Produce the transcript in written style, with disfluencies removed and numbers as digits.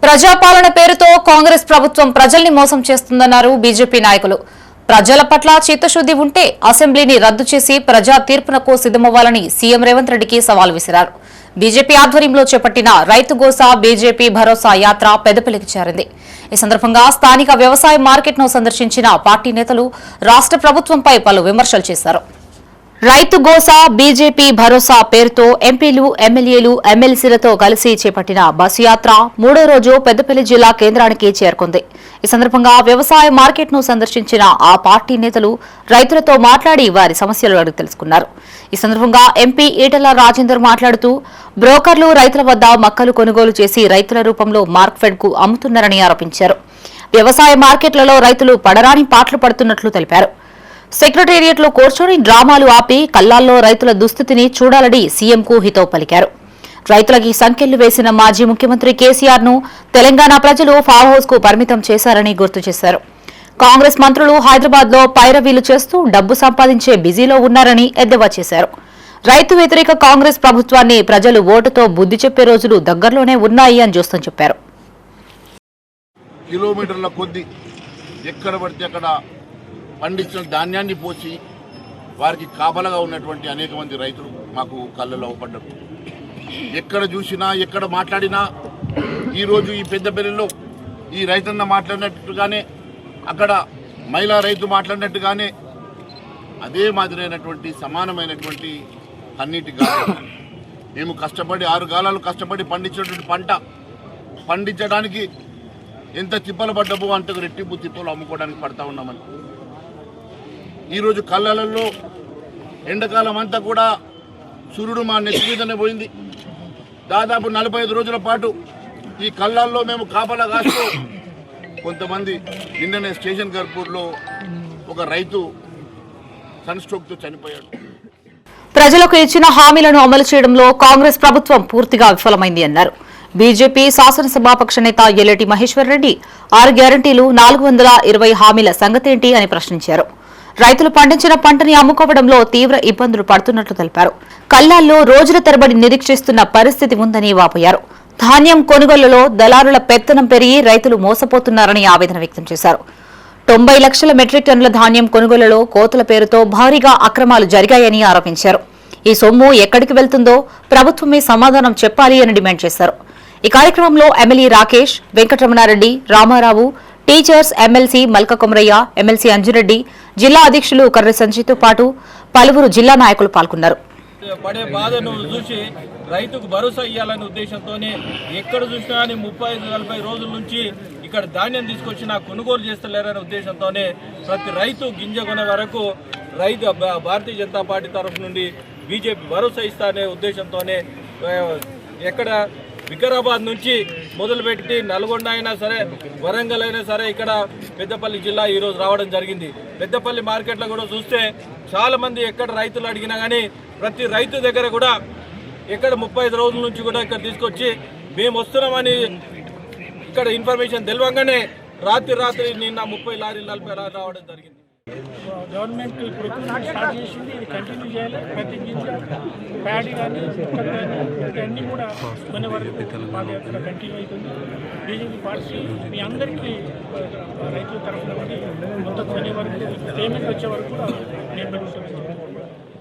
ప్రజాపాలన పేరుతో కాంగ్రెస్ ప్రభుత్వం ప్రజల్ని మోసం చేస్తుందన్నారు బీజేపీ నాయకులు. ప్రజల పట్ల చిత్తశుద్ది ఉంటే అసెంబ్లీని రద్దు చేసి ప్రజా తీర్పునకు సిద్దమవ్వాలని సీఎం రేవంత్ రెడ్డికి సవాల్ విసిరారు. బీజేపీ ఆధ్వర్యంలో చేపట్టిన రైతు గోసా బీజేపీ భరోసా యాత్ర పెద్దపల్లికి చేరింది. ఈ సందర్భంగా స్థానిక వ్యవసాయ మార్కెట్ను సందర్శించిన పార్టీ నేతలు రాష్ట్ర ప్రభుత్వంపై పలు విమర్శలు చేశారు. రైతు గోసా బీజేపీ భరోసా పేరుతో ఎంపీలు, ఎమ్మెల్యేలు, ఎమ్మెల్సీలతో కలిసి చేపట్టిన బస్సు యాత్ర మూడో రోజు పెద్దపల్లి జిల్లా కేంద్రానికి చేరుకుంది. ఈ సందర్భంగా వ్యవసాయ మార్కెట్ను సందర్శించిన ఆ పార్టీ నేతలు రైతులతో మాట్లాడి వారి సమస్యలు అడిగి తెలుసుకున్నారు. ఈ సందర్భంగా ఎంపీ ఈటెల రాజేందర్ మాట్లాడుతూ బ్రోకర్లు రైతుల వద్ద మక్కలు కొనుగోలు చేసి రైతుల రూపంలో మార్క్ఫెడ్ కు అమ్ముతున్నారని ఆరోపించారు. వ్యవసాయ మార్కెట్లలో రైతులు పడరాని పాటలు పడుతున్నట్లు తెలిపారు. సెక్రటేరియట్ లో కూర్చొని డ్రామాలు ఆపి కల్లాల్లో రైతుల దుస్థితిని చూడాలని సీఎంకు హితవు పలికారు. రైతులకి సంకెళ్లు వేసిన మాజీ ముఖ్యమంత్రి కేసీఆర్ ను తెలంగాణ ప్రజలు ఫామ్ హౌస్ కు పరిమితం చేశారని గుర్తు చేశారు. కాంగ్రెస్ మంత్రులు హైదరాబాద్ లో పైరవీలు చేస్తూ డబ్బు సంపాదించే బిజీలో ఉన్నారని ఎద్దేవా చేశారు. రైతు వ్యతిరేక కాంగ్రెస్ ప్రభుత్వాన్ని ప్రజలు ఓటుతో బుద్ధి చెప్పే రోజులు దగ్గరలోనే ఉన్నాయి అని చూస్తూ చెప్పారు. కిలోమీటర్ల కొద్ది ఎక్కడ పడితే అక్కడ పండించిన ధాన్యాన్ని పోసి వారికి కాపలగా ఉన్నటువంటి అనేక మంది రైతులు మాకు కళ్ళలో పడ్డారు. ఎక్కడ చూసినా ఎక్కడ మాట్లాడినా ఈరోజు ఈ పెద్దపల్లిలో ఈ రైతన్న మాట్లాడినట్టుగానే అక్కడ మహిళా రైతు మాట్లాడినట్టుగానే అదే మాదిరైనటువంటి సమానమైనటువంటి అన్నిటి గాలి మేము కష్టపడి 6 కాలాలు కష్టపడి పండించినటువంటి పంట పండించడానికి ఎంత తిప్పలు పడ్డబో అంత రెట్టింపు తిప్పలు అమ్ముకోవడానికి పడతా ఉన్నామని ఈరోజు కళ్ళలలో ఎండాకాలం అంతా కూడా సూర్యుడు మా నెత్తి మీదనే పోయింది. దాదాపు 45 రోజుల పాటు ఈ కళ్ళల్లో మేము కాపలా కాస్తూ కొంతమంది నిన్ననే స్టేషన్ గర్పూర్లో ఒక రైతు సన్ స్ట్రోక్తో చనిపోయాడు. ప్రజలకు ఇచ్చిన హామీలను అమలు చేయడంలో కాంగ్రెస్ ప్రభుత్వం పూర్తిగా విఫలమైంది అన్నారు. బీజేపీ శాసనసభాపక్ష నేత ఎల్లటి మహేశ్వర్ రెడ్డి 6 గ్యారంటీలు 420 హామీల సంగతేంటి అని ప్రశ్నించారు. రైతులు పండించిన పంటని అమ్ముకోవడంలో తీవ్ర ఇబ్బందులు పడుతున్నట్లు తెలిపారు. కల్లాల్లో రోజుల తరబడి నిరీక్షిస్తున్న పరిస్థితి ఉందని వాపోయారు. ధాన్యం కొనుగోలులో దళారుల పెత్తనం పెరిగి రైతులు మోసపోతున్నారని ఆవేదన వ్యక్తం చేశారు. 90 లక్షల మెట్రిక్ టన్నుల ధాన్యం కొనుగోలులో కోతల పేరుతో భారీగా అక్రమాలు జరిగాయని ఆరోపించారు. ఈ సొమ్ము ఎక్కడికి వెళ్తుందో ప్రభుత్వమే సమాధానం చెప్పాలి అని డిమాండ్ చేశారు. ఈ కార్యక్రమంలో MLA Rakesh, Venkataramanareddy, Ramarao, teachers, MLC Malka Komaraiah, MLC Anjireddy, జిల్లా అధ్యక్షులు కర్రె సంజయ్తో పాటు పలువురు జిల్లా నాయకులు పాల్గొన్నారు. పడే బాధను చూసి రైతుకు భరోసా ఇవ్వాలనే ఉద్దేశంతోనే ఎక్కడ చూసినా 35-40 రోజుల నుంచి ఇక్కడ ధాన్యం తీసుకొచ్చి కొనుగోలు చేస్తలేరనే ఉద్దేశంతోనే ప్రతి రైతు గింజ కొనే వరకు రైతు భారతీయ జనతా పార్టీ తరఫు నుండి బీజేపీ భరోసా ఇస్తానే ఉద్దేశంతోనే ఎక్కడ వికారాబాద్ నుంచి మొదలుపెట్టి నల్గొండ అయినా సరే, వరంగల్ అయినా సరే ఇక్కడ పెద్దపల్లి జిల్లా ఈరోజు రావడం జరిగింది. పెద్దపల్లి మార్కెట్లో కూడా చూస్తే చాలామంది ఎక్కడ రైతులు అడిగినా కానీ ప్రతి రైతు దగ్గర కూడా ఇక్కడ 35 రోజుల నుంచి కూడా ఇక్కడ తీసుకొచ్చి మేము వస్తున్నామని ఇక్కడ ఇన్ఫర్మేషన్ తెలియగానే రాత్రి నిన్న 30 లారీలు 40 లారీలు రావడం జరిగింది. గవర్నమెంట్ ఇప్పుడు స్టార్ట్ చేసింది, ఇది కంటిన్యూ చేయాలి. ప్రతి గింజ ప్యాడీ కానీ అన్నీ కూడా కొనే వరకు పాదయాత్ర కంటిన్యూ అవుతుంది. బీజేపీ పార్టీ మీ అందరికీ రైతుల తరఫున మొత్తం కొనే వరకు పేమెంట్ వచ్చే వరకు కూడా నేను